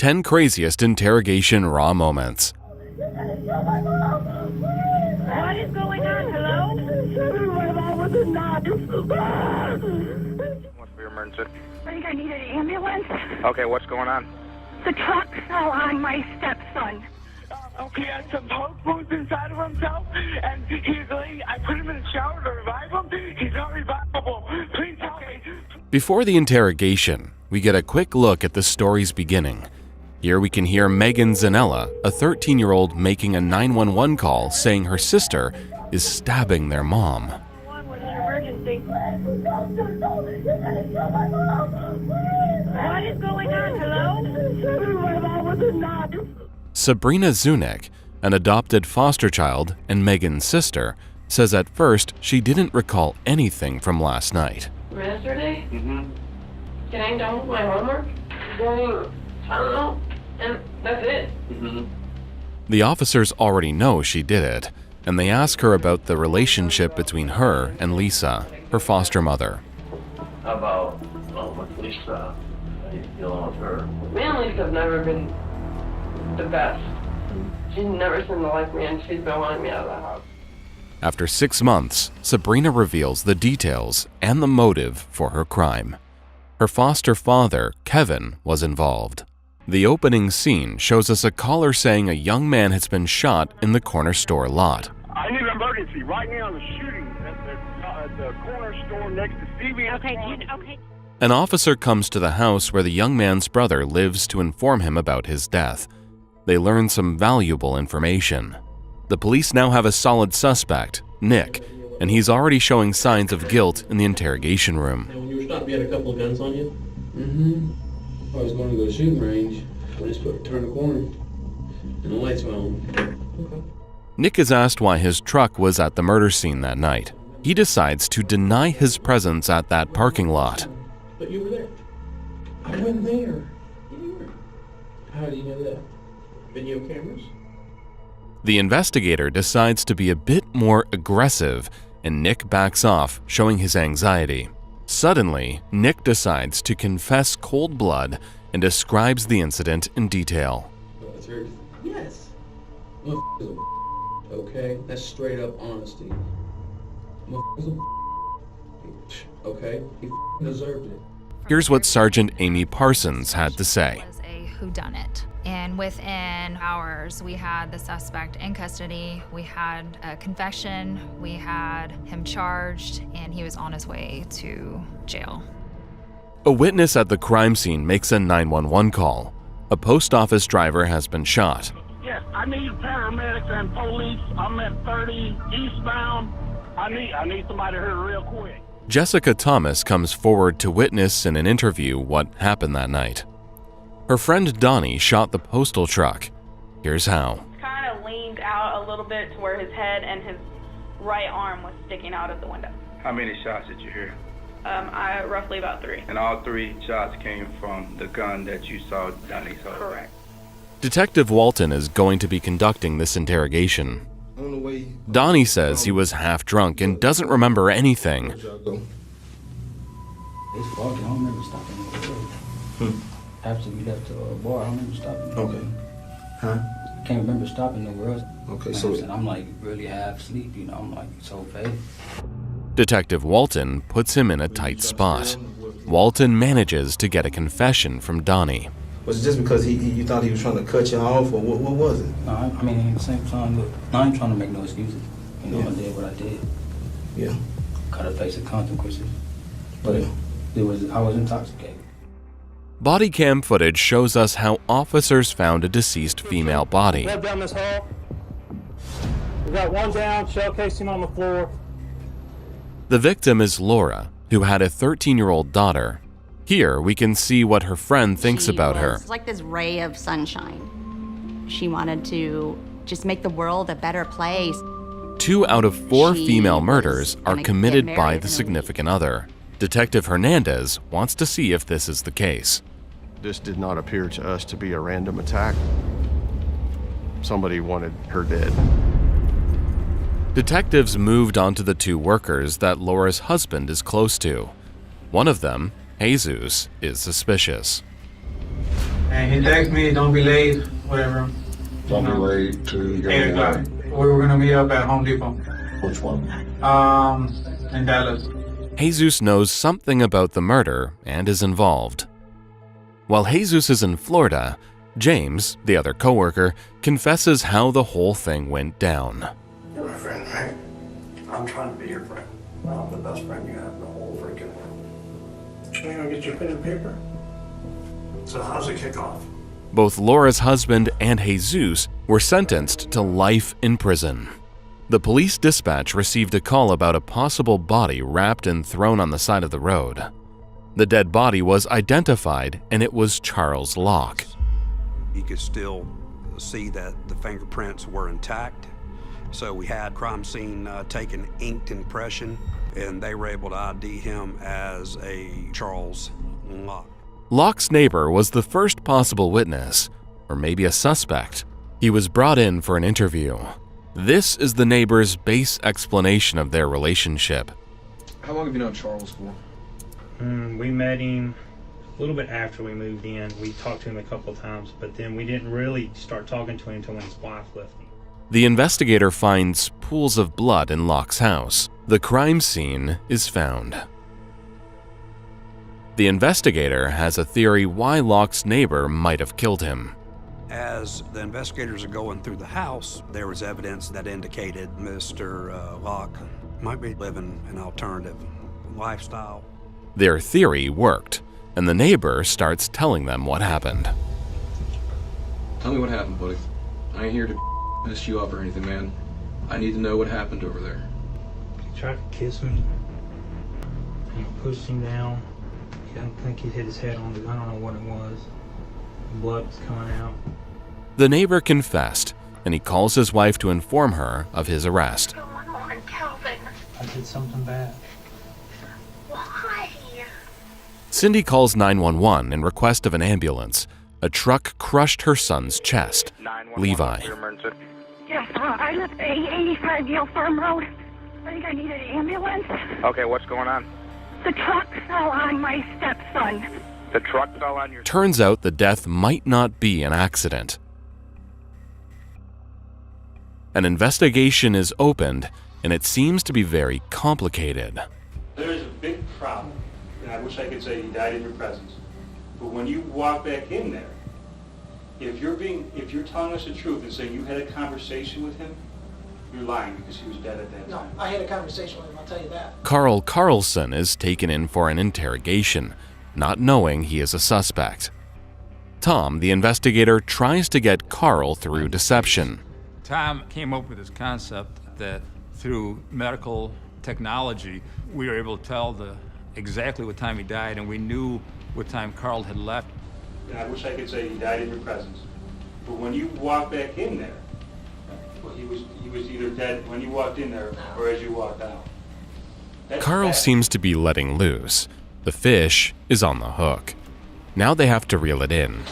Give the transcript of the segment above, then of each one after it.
10 Craziest Interrogation Raw Moments. What is going on? Hello? What's your emergency? I think I need an ambulance. Okay, what's going on? The truck fell on my stepson. He had some poke wounds inside of himself, and I put him in a shower to revive him. He's not revivable. Please help me. Before the interrogation, we get a quick look at the story's beginning. Here we can hear Megan Zanella, a 13-year-old, making a 911 call saying her sister is stabbing their mom. What's your emergency? What is going on? Hello? Sabrina Zunick, an adopted foster child and Megan's sister, says at first she didn't recall anything from last night. Yesterday? Getting done with my homework? I don't know. And that's it. The officers already know she did it, and they ask her about the relationship between her and Lisa, her foster mother. About with Lisa, how you feeling with her? Mainly because I've never been the best. She's never seemed to like me, and she's been wanting me out of the house. After 6 months, Sabrina reveals the details and the motive for her crime. Her foster father, Kevin, was involved. The opening scene shows us a caller saying a young man has been shot in the corner store lot. I need an emergency right now. The shooting at the corner store next to CVS. Okay. An officer comes to the house where the young man's brother lives to inform him about his death. They learn some valuable information. The police now have a solid suspect, Nick, and he's already showing signs of guilt in the interrogation room. Now, when you were stopped, you had a couple of guns on you? I was going to go to the shooting range. I just turned the corner, and the lights went on. Okay. Nick is asked why his truck was at the murder scene that night. He decides to deny his presence at that parking lot. But you were there. I wasn't there. You were. How do you know that? Video cameras? The investigator decides to be a bit more aggressive, and Nick backs off, showing his anxiety. Suddenly, Nick decides to confess cold blood and describes the incident in detail. That's very... Yes. Okay? That's straight up honesty. Okay? He deserved it. Here's what Sergeant Amy Parsons had to say. It was a whodunit. And within hours, we had the suspect in custody, we had a confession, we had him charged, and he was on his way to jail. A witness at the crime scene makes a 911 call. A post office driver has been shot. Yes, I need paramedics and police. I'm at 30 eastbound. I need somebody here real quick. Jessica Thomas comes forward to witness in an interview what happened that night. Her friend Donnie shot the postal truck. Here's how. Kind of leaned out a little bit to where his head and his right arm was sticking out of the window. How many shots did you hear? Roughly about 3. And all 3 shots came from the gun that you saw Donnie hold. Correct. Detective Walton is going to be conducting this interrogation. Donnie says he was half drunk and doesn't remember anything. It's foggy. I don't remember stopping nowhere. After we left the bar, I don't remember stopping nowhere. Okay. Huh? Can't remember stopping nowhere else. Okay, so I'm like really half asleep, I'm like so faded. Detective Walton puts him in a tight spot. Walton manages to get a confession from Donnie. Was it just because you thought he was trying to cut you off, or what was it? No, I mean, at the same time, look, I ain't trying to make no excuses. I did what I did. Yeah. Gotta face the consequences. But I was intoxicated. Body cam footage shows us how officers found a deceased female body. Go down this hall. We got one down, shell casing on the floor. The victim is Laura, who had a 13-year-old daughter. Here we can see what her friend thinks about her. It's like this ray of sunshine. She wanted to just make the world a better place. 2 out of 4 female murders are committed by the significant other. Detective Hernandez wants to see if this is the case. This did not appear to us to be a random attack. Somebody wanted her dead. Detectives moved on to the 2 workers that Laura's husband is close to. One of them, Jesus, is suspicious. And he texted me, don't be late, whatever. Don't be late to 8 o'clock. We were gonna meet up at Home Depot. Which one? In Dallas. Jesus knows something about the murder and is involved. While Jesus is in Florida, James, the other coworker, confesses how the whole thing went down. You're my friend, right? I'm trying to be your friend. I'm the best friend you have in the whole freaking world. Should I go get your pen and paper? So how does it kick off? Both Laura's husband and Jesus were sentenced to life in prison. The police dispatch received a call about a possible body wrapped and thrown on the side of the road. The dead body was identified, and it was Charles Locke. You could still see that the fingerprints were intact. So we had crime scene taken inked impression, and they were able to ID him as a Charles Locke. Locke's neighbor was the first possible witness, or maybe a suspect. He was brought in for an interview. This is the neighbor's base explanation of their relationship. How long have you known Charles for? We met him a little bit after we moved in. We talked to him a couple of times, but then we didn't really start talking to him until when his wife left him. The investigator finds pools of blood in Locke's house. The crime scene is found. The investigator has a theory why Locke's neighbor might have killed him. As the investigators are going through the house, there was evidence that indicated Mr. Locke might be living an alternative lifestyle. Their theory worked, and the neighbor starts telling them what happened. Tell me what happened, buddy. I ain't here to mess you up or anything, man. I need to know what happened over there. He tried to kiss me. He pushed him down. I don't think he hit his head on the, I don't know what it was. Blood was coming out. The neighbor confessed, and he calls his wife to inform her of his arrest. Calvin. I did something bad. Why? Cindy calls 911 in request of an ambulance. A truck crushed her son's chest. Levi. Yes, I live at 85 Yale Farm Road. I think I need an ambulance. Okay, what's going on? The truck fell on my stepson. The truck fell on your... Turns out the death might not be an accident. An investigation is opened, and it seems to be very complicated. There's a big problem, and I wish I could say he died in your presence. But when you walk back in there, if you're telling us the truth and saying you had a conversation with him, you're lying because he was dead at that time. No, I had a conversation with him, I'll tell you that. Carl Carlson is taken in for an interrogation, not knowing he is a suspect. Tom, the investigator, tries to get Carl through deception. Tom came up with this concept that through medical technology, we were able to tell exactly what time he died, and we knew what time Carl had left. And I wish I could say he died in your presence. But when you walk back in there, well, he was either dead when you walked in there or as you walked out. Carl seems to be letting loose. The fish is on the hook. Now they have to reel it in.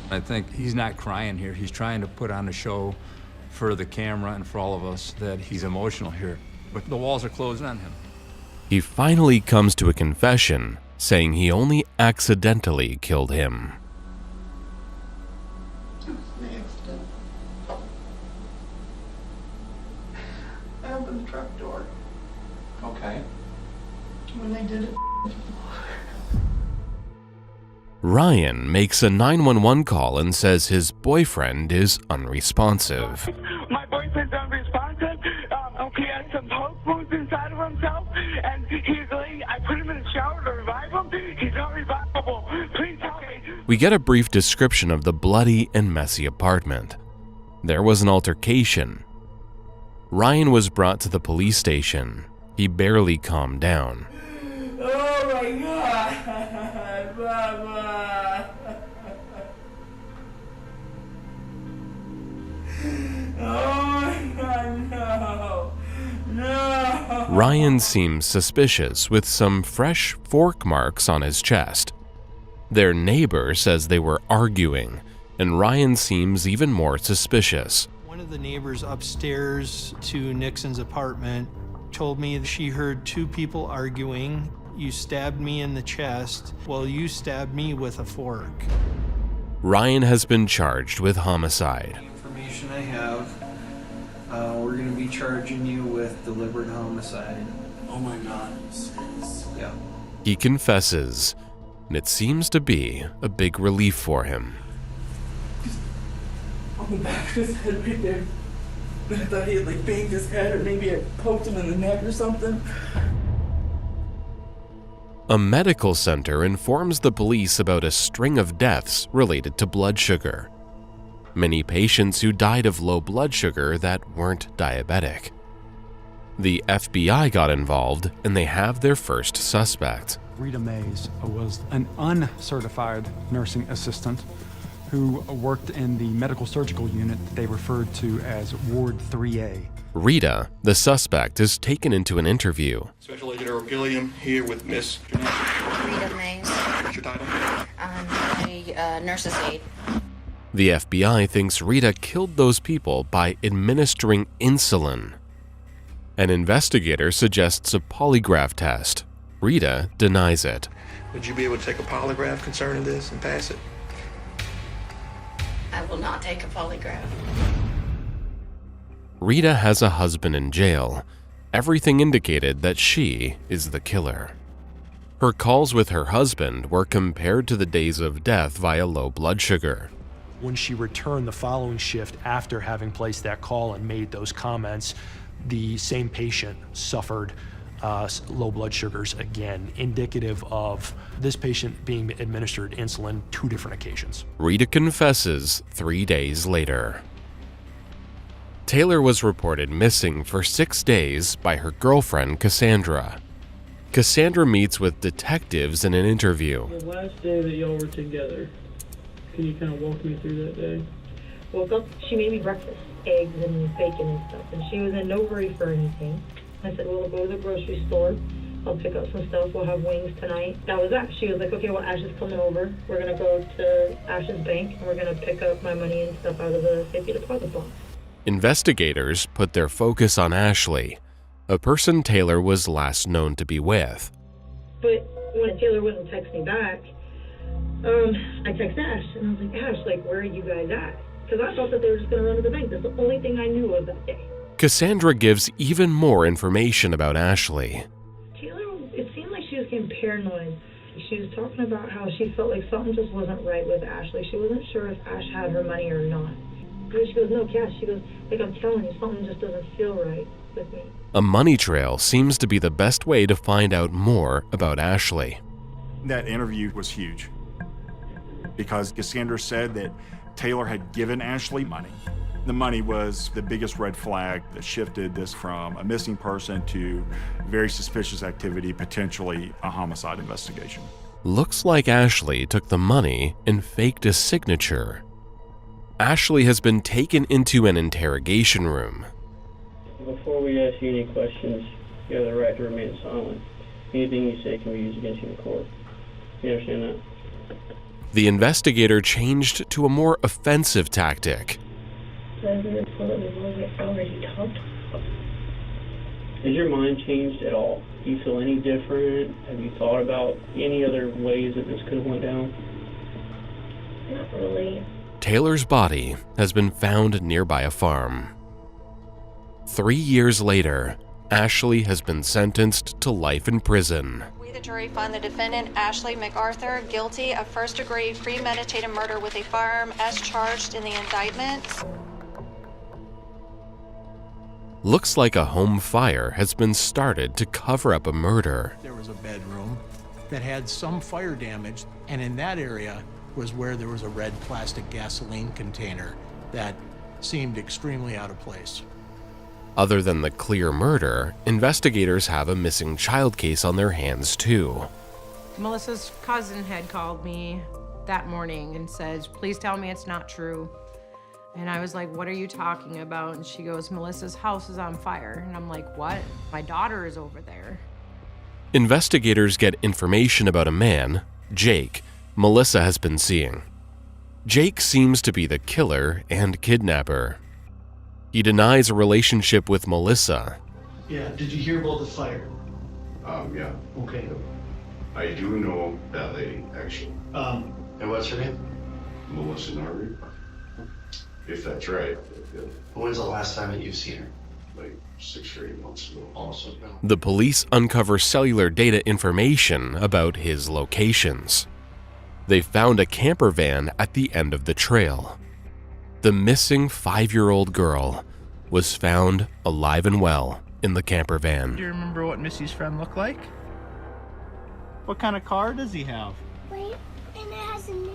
I think he's not crying here. He's trying to put on a show for the camera and for all of us that he's emotional here. But the walls are closed on him. He finally comes to a confession, saying he only accidentally killed him. I opened the truck door. Okay. When they did it. Ryan makes a 911 call and says his boyfriend is unresponsive. My boyfriend's unresponsive. He has some poke wounds inside of himself, and I put him in a shower to revive him. He's not revivable. Please help me. We get a brief description of the bloody and messy apartment. There was an altercation. Ryan was brought to the police station. He barely calmed down. Oh my God, Mama. Oh my God, no. No. Ryan seems suspicious with some fresh fork marks on his chest. Their neighbor says they were arguing, and Ryan seems even more suspicious. One of the neighbors upstairs to Nixon's apartment told me that she heard two people arguing. You stabbed me in the chest. Well, you stabbed me with a fork. Ryan has been charged with homicide. Information I have, we're going to be charging you with deliberate homicide. Oh my God. Yeah. He confesses, and it seems to be a big relief for him. On the back of his head right there. I thought he had like banged his head, or maybe I poked him in the neck or something. A medical center informs the police about a string of deaths related to blood sugar. Many patients who died of low blood sugar that weren't diabetic. The FBI got involved, and they have their first suspect. Rita Mays was an uncertified nursing assistant who worked in the medical surgical unit that they referred to as Ward 3A. Rita, the suspect, is taken into an interview. Special Agent Earl Gilliam here with Miss Rita Mays. What's your title? I'm a nurse's aide. The FBI thinks Rita killed those people by administering insulin. An investigator suggests a polygraph test. Rita denies it. Would you be able to take a polygraph concerning this and pass it? I will not take a polygraph. Rita has a husband in jail. Everything indicated that she is the killer. Her calls with her husband were compared to the days of death via low blood sugar. When she returned the following shift after having placed that call and made those comments, the same patient suffered low blood sugars again, indicative of this patient being administered insulin 2 different occasions. Rita confesses 3 days later. Taylor was reported missing for 6 days by her girlfriend, Cassandra. Cassandra meets with detectives in an interview. The last day that y'all were together, can you kind of walk me through that day? Woke up, she made me breakfast, eggs and bacon and stuff, and she was in no hurry for anything. I said, well, we'll go to the grocery store. I'll pick up some stuff. We'll have wings tonight. That was that. She was like, okay, well, Ash is coming over. We're going to go to Ash's bank, and we're going to pick up my money and stuff out of the safety deposit box. Investigators put their focus on Ashley, a person Taylor was last known to be with. But when Taylor wouldn't text me back, I texted Ash, and I was like, Ash, like, where are you guys at? Because I thought that they were just going to run to the bank. That's the only thing I knew of that day. Cassandra gives even more information about Ashley. Taylor, it seemed like she was getting paranoid. She was talking about how she felt like something just wasn't right with Ashley. She wasn't sure if Ash had her money or not. She goes, no, Cass. She goes, like, I'm telling you, something just doesn't feel right with me. A money trail seems to be the best way to find out more about Ashley. That interview was huge because Cassandra said that Taylor had given Ashley money. The money was the biggest red flag that shifted this from a missing person to very suspicious activity, potentially a homicide investigation. Looks like Ashley took the money and faked a signature. Ashley has been taken into an interrogation room. Before we ask you any questions, you have the right to remain silent. Anything you say can be used against you in court. You understand that? The investigator changed to a more offensive tactic. Has your mind changed at all? Do you feel any different? Have you thought about any other ways that this could have went down? Not really. Taylor's body has been found nearby a farm. 3 years later, Ashley has been sentenced to life in prison. We, the jury, find the defendant, Ashley MacArthur, guilty of first-degree premeditated murder with a firearm as charged in the indictment. Looks like a home fire has been started to cover up a murder. There was a bedroom that had some fire damage, and in that area was where there was a red plastic gasoline container that seemed extremely out of place. Other than the clear murder, investigators have a missing child case on their hands too. Melissa's cousin had called me that morning and says, please tell me it's not true. And I was like, what are you talking about? And she goes, Melissa's house is on fire. And I'm like, what? My daughter is over there. Investigators get information about a man, Jake, Melissa has been seeing. Jake seems to be the killer and kidnapper. He denies a relationship with Melissa. Yeah, did you hear about the fire? Yeah. Okay. I do know that lady, actually. And what's her name? Melissa Norby. If that's right. When's the last time that you've seen her? Like 6 or 8 months ago. Also, no. The police uncover cellular data information about his locations. They found a camper van at the end of the trail. The missing 5-year-old girl was found alive and well in the camper van. Do you remember what Missy's friend looked like? What kind of car does he have? Wait, and it has a name.